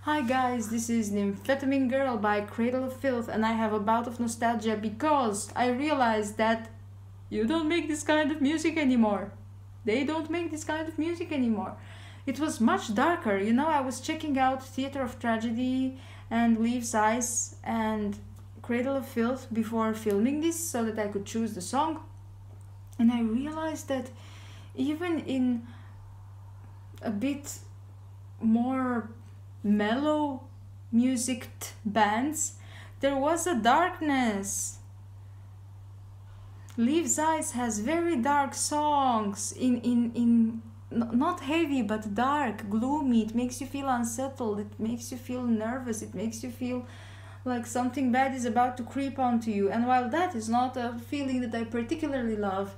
Hi guys, this is Nymphetamine Girl by Cradle of Filth, and I have a bout of nostalgia because I realized that you don't make this kind of music anymore. They don't make this kind of music anymore. It was much darker, you know. I was checking out Theatre of Tragedy and Liv's Eyes and Cradle of Filth before filming this so that I could choose the song, and I realized that even in a bit more mellow music bands, there was a darkness. Liv's Eyes has very dark songs, in not heavy but dark, gloomy. It makes you feel unsettled, it makes you feel nervous, it makes you feel like something bad is about to creep onto you. And while that is not a feeling that I particularly love,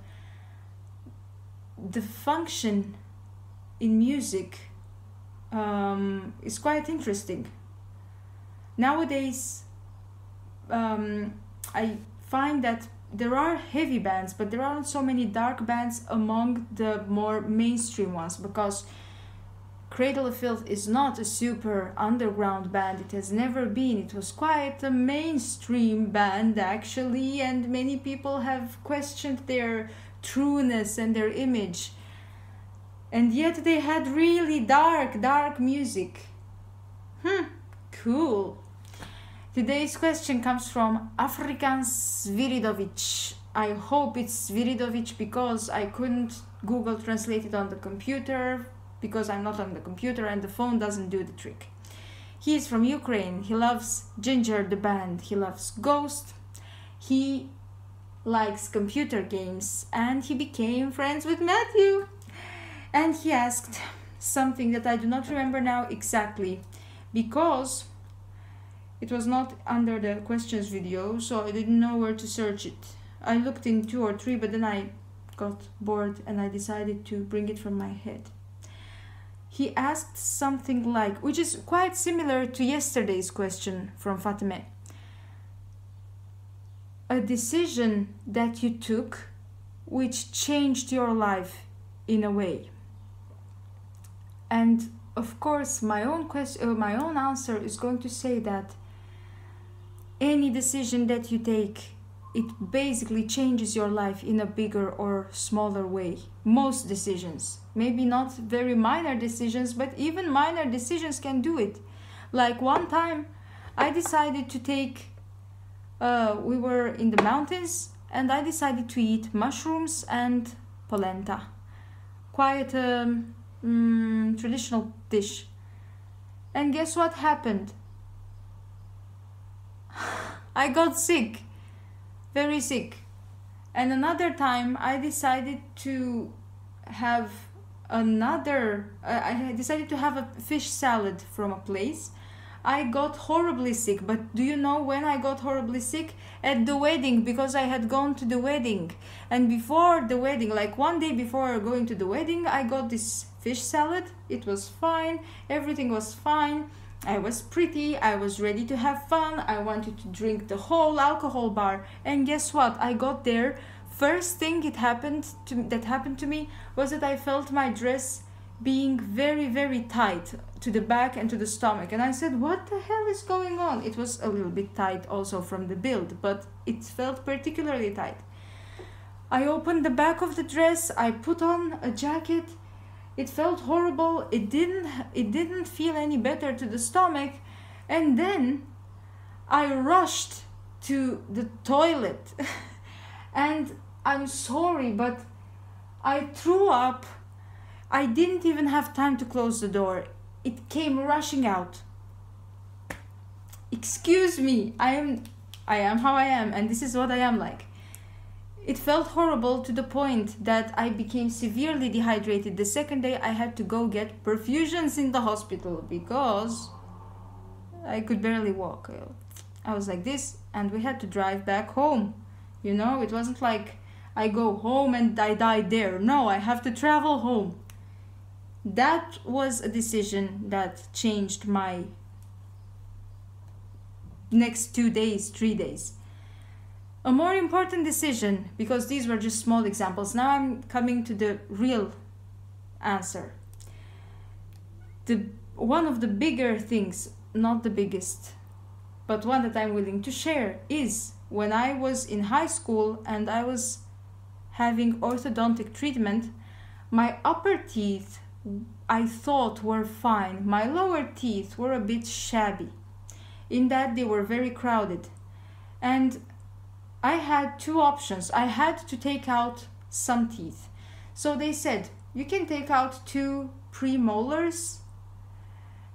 the function in music is quite interesting. Nowadays, I find that there are heavy bands, but there aren't so many dark bands among the more mainstream ones, because Cradle of Filth is not a super underground band. It has never been. It was quite a mainstream band actually, and many people have questioned their trueness and their image. And yet they had really dark music. Cool. Today's question comes from Afrikan Sviridovic. I hope it's Sviridovic because I couldn't Google translate it on the computer, because I'm not on the computer and the phone doesn't do the trick. He is from Ukraine. He loves Ginger the band. He loves Ghost. He likes computer games, and he became friends with Matthew. And he asked something that I do not remember now exactly, because it was not under the questions video, so I didn't know where to search it. I looked in 2 or 3, but then I got bored and I decided to bring it from my head. He asked something like, which is quite similar to yesterday's question from Fatime. A decision that you took which changed your life in a way. And of course, my own answer is going to say that any decision that you take, it basically changes your life in a bigger or smaller way. Most decisions, maybe not very minor decisions, but even minor decisions can do it. Like one time, I decided to take, we were in the mountains, and I decided to eat mushrooms and polenta. Quite traditional dish. And guess what happened? I got sick, very sick. And another time I decided to have I decided to have a fish salad from a place. I got horribly sick. But do you know when I got horribly sick? At the wedding, because I had gone to the wedding. And before the wedding, like one day before going to the wedding, I got this fish salad. It was fine. Everything was fine. I was pretty. I was ready to have fun. I wanted to drink the whole alcohol bar. And guess what? I got there. First thing that happened to me was that I felt my dress being very, very tight to the back and to the stomach. And I said, what the hell is going on? It was a little bit tight also from the build, but it felt particularly tight. I opened the back of the dress. I put on a jacket. It felt horrible. It didn't feel any better to the stomach. And then I rushed to the toilet. And I'm sorry, but I threw up. I didn't even have time to close the door. It came rushing out. Excuse me, I am how I am, and this is what I am like. It felt horrible to the point that I became severely dehydrated. The second day I had to go get perfusions in the hospital because I could barely walk. I was like this, and we had to drive back home. You know, it wasn't like I go home and I die there. No, I have to travel home. That was a decision that changed my next 2 days, 3 days. A more important decision, because these were just small examples. Now I'm coming to the real answer. One of the bigger things, not the biggest, but one that I'm willing to share, is when I was in high school and I was having orthodontic treatment, my upper teeth I thought were fine. My lower teeth were a bit shabby in that they were very crowded. And I had two options. I had to take out some teeth. So they said, you can take out 2 premolars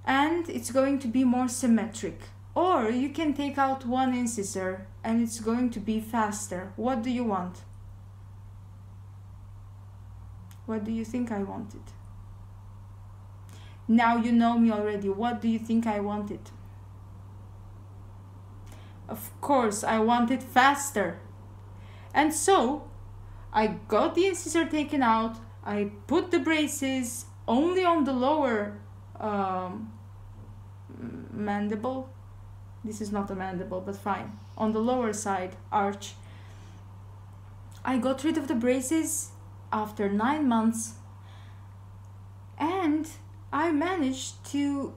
and it's going to be more symmetric. Or you can take out 1 incisor and it's going to be faster. What do you want? What do you think I wanted? Now you know me already. What do you think I wanted? Of course, I wanted faster. And so, I got the incisor taken out. I put the braces only on the lower mandible. This is not a mandible, but fine. On the lower side, arch. I got rid of the braces after 9 months. And I managed to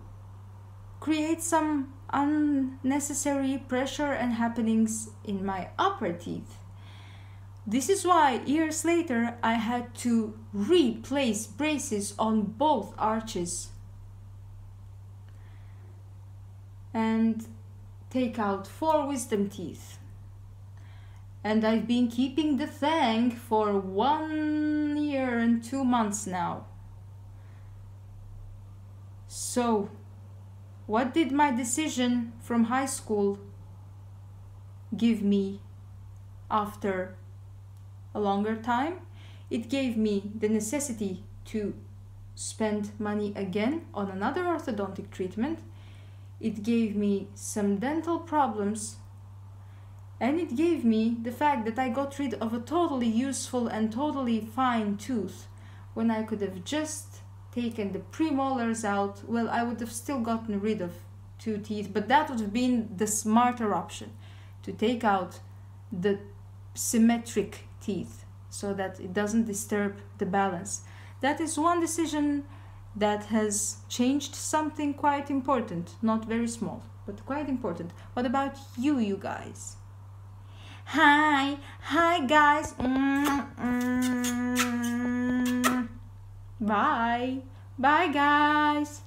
create some unnecessary pressure and happenings in my upper teeth. This is why years later I had to replace braces on both arches and take out 4 wisdom teeth. And I've been keeping the thing for 1 year and 2 months now. So, what did my decision from high school give me after a longer time? It gave me the necessity to spend money again on another orthodontic treatment. It gave me some dental problems. And it gave me the fact that I got rid of a totally useful and totally fine tooth when I could have just taken the premolars out. Well, I would have still gotten rid of 2 teeth, but that would have been the smarter option, to take out the symmetric teeth so that it doesn't disturb the balance. That is one decision that has changed something quite important, not very small, but quite important. What about you guys? Hi guys. Bye guys.